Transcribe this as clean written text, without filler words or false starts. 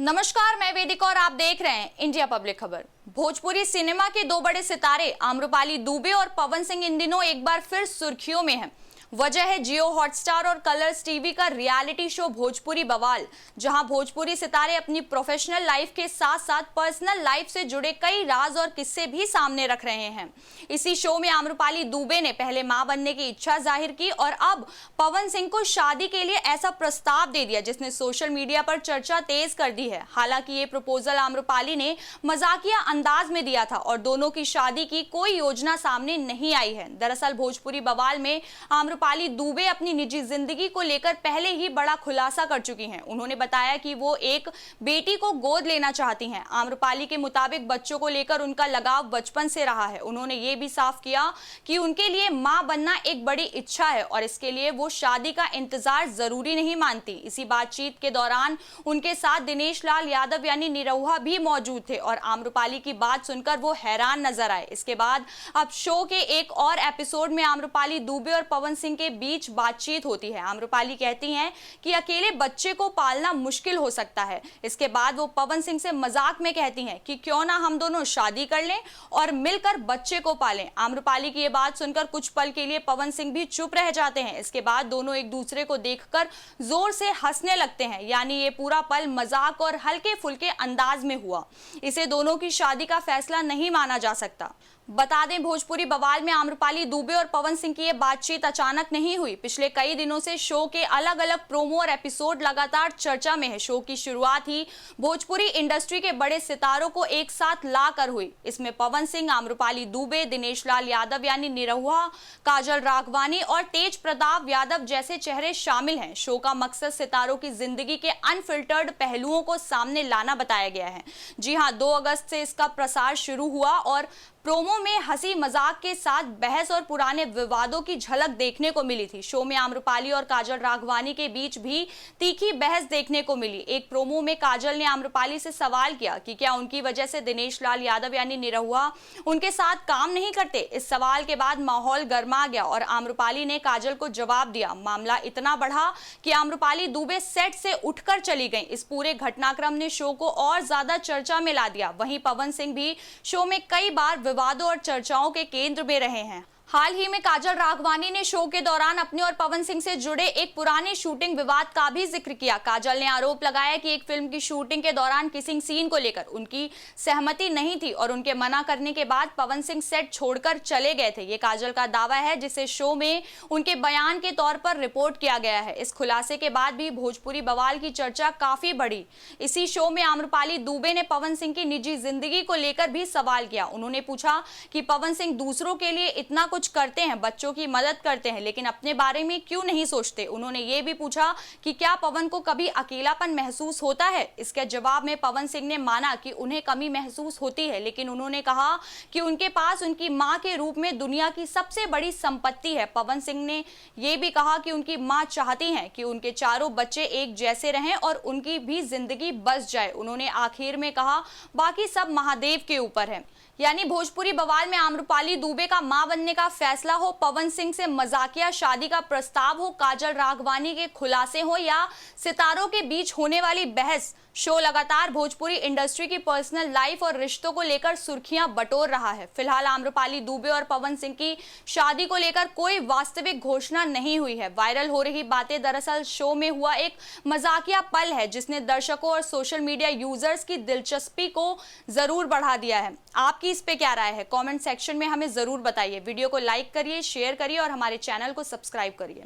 नमस्कार, मैं वेदिका और आप देख रहे हैं इंडिया पब्लिक खबर। भोजपुरी सिनेमा के दो बड़े सितारे आम्रपाली दुबे और पवन सिंह इन दिनों एक बार फिर सुर्खियों में हैं। वजह है जियो हॉटस्टार और कलर्स टीवी का रियलिटी शो भोजपुरी बवाल, जहां भोजपुरी सितारे अपनी प्रोफेशनल लाइफ के साथ साथ पर्सनल लाइफ से जुड़े कई राज और किस्से भी सामने रख रहे हैं। इसी शो में आम्रपाली दुबे ने पहले मां बनने की इच्छा जाहिर की और अब पवन सिंह को शादी के लिए ऐसा प्रस्ताव दे दिया जिसने सोशल मीडिया पर चर्चा तेज कर दी है। हालांकि ये प्रपोजल आम्रपाली ने मजाकिया अंदाज में दिया था और दोनों की शादी की कोई योजना सामने नहीं आई है। दरअसल भोजपुरी बवाल में आम्रपाली दुबे अपनी निजी जिंदगी को लेकर पहले ही बड़ा खुलासा कर चुकी हैं। उन्होंने बताया कि वो एक बेटी को गोद लेना चाहती हैं। आम्रपाली के मुताबिक बच्चों को लेकर उनका लगाव बचपन से रहा है। उन्होंने ये भी साफ किया कि उनके लिए मां बनना एक बड़ी इच्छा है और इसके लिए वो शादी का इंतजार जरूरी नहीं मानती। इसी बातचीत के दौरान उनके साथ दिनेश लाल यादव यानी निरहुआ भी मौजूद थे और आम्रपाली की बात सुनकर वो हैरान नजर आए। इसके बाद अब शो के एक और एपिसोड में आम्रपाली दुबे और पवन सिंह के बीच बातचीत होती है। आम्रपाली कहती हैं कि अकेले बच्चे को पालना मुश्किल हो सकता है। इसके बाद वो पवन सिंह से मजाक में कहती हैं कि क्यों ना हम दोनों शादी कर लें और मिलकर बच्चे को पालें। आम्रपाली की ये बात सुनकर कुछ पल के लिए पवन सिंह भी चुप रह जाते हैं। इसके बाद दोनों एक दूसरे को देखकर जोर से हंसने लगते हैं, यानी ये पूरा पल मजाक और हल्के फुल्के अंदाज में हुआ। इसे दोनों की शादी का फैसला नहीं माना जा सकता। बता दें, भोजपुरी बवाल में आम्रपाली दुबे और पवन सिंह की ये बातचीत अचानक नहीं हुई। पिछले कई दिनों से शो के अलग अलग प्रोमो और एपिसोड लगातार चर्चा में है। शो की शुरुआत ही भोजपुरी इंडस्ट्री के बड़े सितारों को एक साथ लाकर हुई। इसमें पवन सिंह, आम्रपाली दुबे, दिनेश लाल यादव यानी निरहुआ, काजल राघवानी और तेज प्रताप यादव जैसे चेहरे शामिल हैं। शो का मकसद सितारों की जिंदगी के अनफिल्टर्ड पहलुओं को सामने लाना बताया गया है। जी हां, 2 अगस्त से इसका प्रसार शुरू हुआ और प्रोमो में हंसी मजाक के साथ बहस और पुराने विवादों की झलक देखने को मिली थी। शो में आम्रपाली और काजल राघवानी के बीच भी तीखी बहस देखने को मिली। एक प्रोमो में काजल ने आम्रपाली से सवाल किया कि क्या उनकी वजह से दिनेश लाल यादव यानी निरहुआ उनके साथ काम नहीं करते। इस सवाल के बाद माहौल गर्मा गया और आम्रपाली ने काजल को जवाब दिया। मामला इतना बढ़ा कि आम्रपाली दुबे सेट से उठकर चली गई। इस पूरे घटनाक्रम ने शो को और ज्यादा चर्चा में ला दिया। वहीं पवन सिंह भी शो में कई बार विवादों और चर्चाओं के केंद्र में रहे हैं। हाल ही में काजल राघवानी ने शो के दौरान अपने और पवन सिंह से जुड़े एक पुराने शूटिंग विवाद का भी जिक्र किया। काजल ने आरोप लगाया कि एक फिल्म की शूटिंग के दौरान किसिंग सीन को लेकर उनकी सहमति नहीं थी और उनके मना करने के बाद पवन सिंह सेट छोड़कर चले गए थे। ये काजल का दावा है जिसे शो में उनके बयान के तौर पर रिपोर्ट किया गया है। इस खुलासे के बाद भी भोजपुरी बवाल की चर्चा काफी बढ़ी। इसी शो में आम्रपाली दुबे ने पवन सिंह की निजी जिंदगी को लेकर भी सवाल किया। उन्होंने पूछा कि पवन सिंह दूसरों के लिए इतना कुछ करते हैं, बच्चों की मदद करते हैं, लेकिन अपने बारे में क्यों नहीं सोचते। उन्होंने ये भी पूछा कि क्या पवन को कभी अकेलापन महसूस होता है। इसके जवाब में पवन सिंह ने माना कि उन्हें कमी महसूस होती है, लेकिन उन्होंने कहा कि उनके पास उनकी मां के रूप में दुनिया की सबसे बड़ी संपत्ति है। पवन सिंह ने यह भी कहा कि उनकी मां चाहती हैं कि उनके चारों बच्चे एक जैसे रहें और उनकी भी जिंदगी बस जाए। उन्होंने आखिर में कहा, बाकी सब महादेव के ऊपर है। यानी भोजपुरी बवाल में आम्रपाली दुबे का मां बनने का फैसला हो, पवन सिंह से मजाकिया शादी का प्रस्ताव हो, काजल राघवानी के खुलासे हो या सितारों के बीच होने वाली बहस, शो लगातार भोजपुरी इंडस्ट्री की पर्सनल लाइफ और रिश्तों को लेकर सुर्खियां बटोर रहा है। फिलहाल आम्रपाली दुबे और पवन सिंह की शादी को लेकर कोई वास्तविक घोषणा नहीं हुई है। वायरल हो रही बातें दरअसल शो में हुआ एक मजाकिया पल है जिसने दर्शकों और सोशल मीडिया यूजर्स की दिलचस्पी को जरूर बढ़ा दिया है। आपकी इस पे क्या राय है, कमेंट सेक्शन में हमें जरूर बताइए। वीडियो को लाइक करिए, शेयर करिए और हमारे चैनल को सब्सक्राइब करिए।